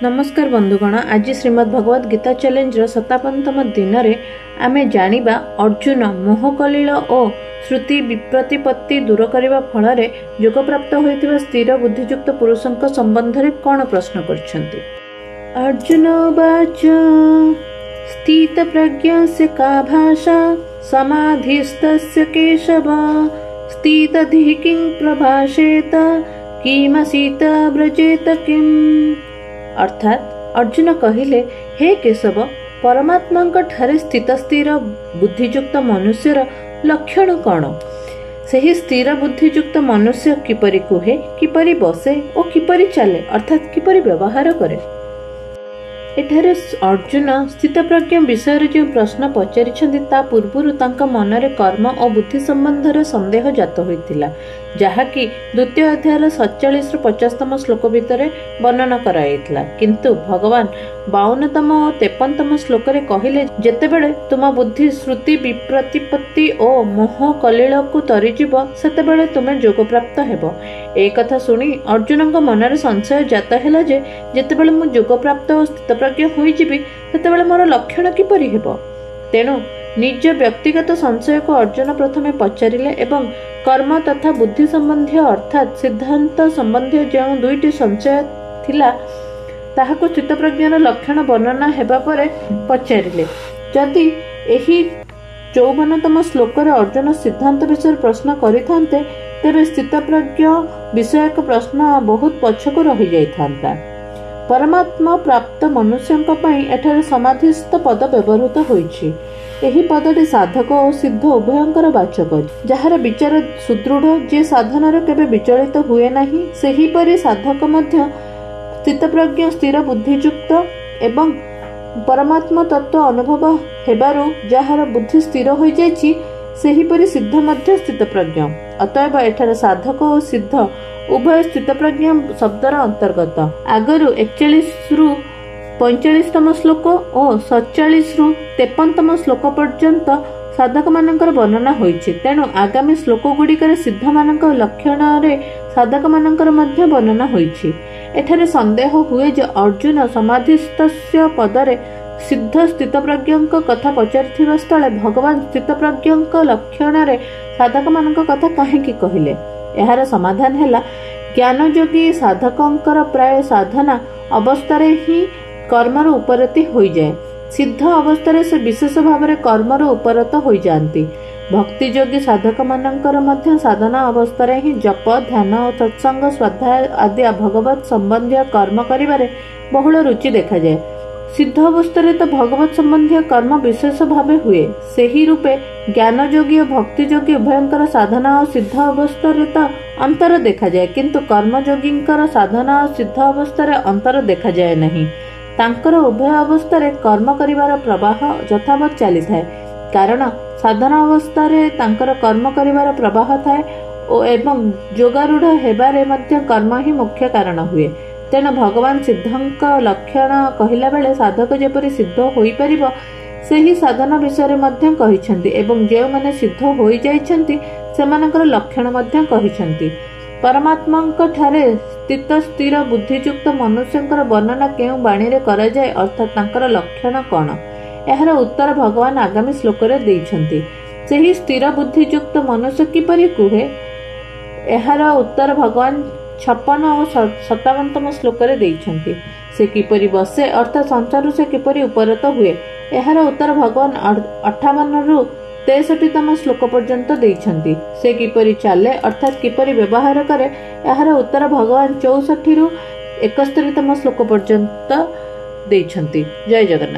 नमस्कार बंधुगण, आज श्रीमद् भगवद गीता चैलेंज 57तम दिन में आमे जानिबा अर्जुन मोहकलिल और श्रुति विप्रतिपत्ति दूर करने फल योग प्राप्त होइतिबा स्थिर बुद्धियुक्त पुरुषों संबंध में कौन प्रश्न करछन्ति। अर्जुन उवाच स्थित प्रज्ञस्य का भाषा समाधिस्तस्य केशव स्थितधिः किं प्रभाषेत किमसीत व्रजेत किम्। अर्थात अर्जुन कहिले, हे केशव, परमात्मा ठारे स्थित स्थिर बुद्धियुक्त मनुष्यर लक्षण कौन? सही स्थिर बुद्धियुक्त मनुष्य किपरि कुहे, किपरि बसे और किपरि चले, अर्थात किपरि व्यवहार करे। एठारे अर्जुन स्थितप्रज्ञ विषय जो प्रश्न पचारिछन्ति ता पूर्वरु तांका मनरे कर्म और बुद्धि संबंध संदेह जात होइतिला, जहाँकि द्वितीय अध्याय 47 ରୁ 50तम श्लोक भितर वर्णन कराइतिला। किंतु भगवान 52तम और 53तम श्लोक रे कहिले, जेतेबेले तुम बुद्धि श्रुति विप्रतिपत्ति और मोह कलिल को तरीजिब सेतेबेले तुमे योग प्राप्त हेबो। ए कथा सुनी अर्जुनଙ୍କ मनरे संशय जात हैला जे जेतेबेले मु योग प्राप्त और स्थितप्रज्ञ होइजिबि सेतेबेले मोर लक्षण किपरि हेबो। तेणु निज व्यक्तिगत संशय को अर्जुन प्रथमे पचारिले एवं कर्म तथा बुद्धि संबंधी अर्थात सिद्धांत संबंधी जो दुईटी संशय थिला ताहाको स्थितप्रज्ञर लक्षण वर्णना हेबा परे पचारिले। जदि एही 54तम श्लोक रे अर्जुन सिद्धांत विषय प्रश्न करिथान्ते तेबे स्थितप्रज्ञ विषयक प्रश्न बहुत पछको रहि जाइथान्ता। परमात्मा प्राप्त मनुष्यों पई एठारे समाधिस्थ पद व्यवहृत होइछि। एही पदटी साधक और सिद्ध उभयंकर वाचक, जहार विचार सुदृढ़, जे साधनार केबे विचलित हुए नाही, सेही परि साधक मध्य स्थितप्रज्ञ स्थिर बुद्धियुक्त एवं परमात्मा तत्व अनुभव हेबारु जहार बुद्धि स्थिर होई जाइछि, सेही परि सिद्ध मध्य स्थितप्रज्ञ। अतएव एठारे साधक और सिद्ध उभय स्थितप्रज्ञ शब्दर अंतर्गत। आगरु 41 ରୁ 45तम श्लोक और 47 ରୁ 53तम श्लोक पर्यंत साधक मानकर वर्णना होइछि। तेणु आगामी श्लोक गुड़िकर सिद्ध मानक लक्षण रे साधक मानकर मध्य वर्णना होइछि। एठारे संदेह हुए जे अर्जुन समाधिस्थस्य पदरे सिद्ध स्थितप्रज्ञ कथा पचारिथिबा स्थले भगवान स्थितप्रज्ञ लक्षण रे साधक मानक कथा काहेकि कहिले। एहार समाधान हैला, ज्ञानयोगी साधकंकर प्राय साधना अवस्था ही कर्मर उपरति हो जाए। सिद्ध अवस्था से विशेष भाव में कर्मर उपरत हो जाती। भक्ति योगी साधक मानकर मध्य साधना अवस्था ही जप ध्यान और सत्संग स्वाध्याय आदि भगवत संबंधी कर्म करिबारे बहुल रुचि देखा जाए। सिद्ध अवस्था तो भगवत संबंधी कर्म विशेष भाव हुए। सही रूपे ज्ञान योगी और भक्ति योगी उभयंकर साधना और सिद्ध अवस्था तो अंतर देखा जाए, किंतु कर्म योगींकर साधना और सिद्ध अवस्था अंतर देखा जाए नहीं। तांकर उभय अवस्था कर्म करिवार प्रवाह यथावत चली थाए, कारण साधना अवस्था तांकर कर्म करिवार प्रवाह थाए एवं योगारूढ़ हेबारे मध्य कर्म ही मुख्य कारण हुए। तेणु भगवान सिद्धंक लक्षण कहिला बेले साधक जेपरि सिद्ध होई परिबो सेही साधना विषय मध्य कहिसंती एवं जे माने सिद्ध होई जाइछंती सेमानकर लक्षण मध्य कहिसंती। परमात्मांक ठारे स्थित स्थिर बुद्धियुक्त मनुष्यंकर वर्णना केउ बाणी रे करा जाय, अर्थात तांकर लक्षण कोन, एहार उत्तर भगवान आगामी श्लोक रे दैछंती। सेही स्थिर बुद्धियुक्त मनुष्य किपरि कुहे, एहार उत्तर भगवान 56 और 57तम श्लोक रे दैछंती। से किपरि बसे अर्थात संसार से किपरि उपरत हुए, एहार उत्तर भगवान 58 ରୁ 63तम श्लोक पर्यंत दैछंती। से किपरि चाले अर्थात किपरि व्यवहार करे, एहार उत्तर भगवान 64 ରୁ 71तम श्लोक पर्यंत दैछंती। जय जगन्नाथ।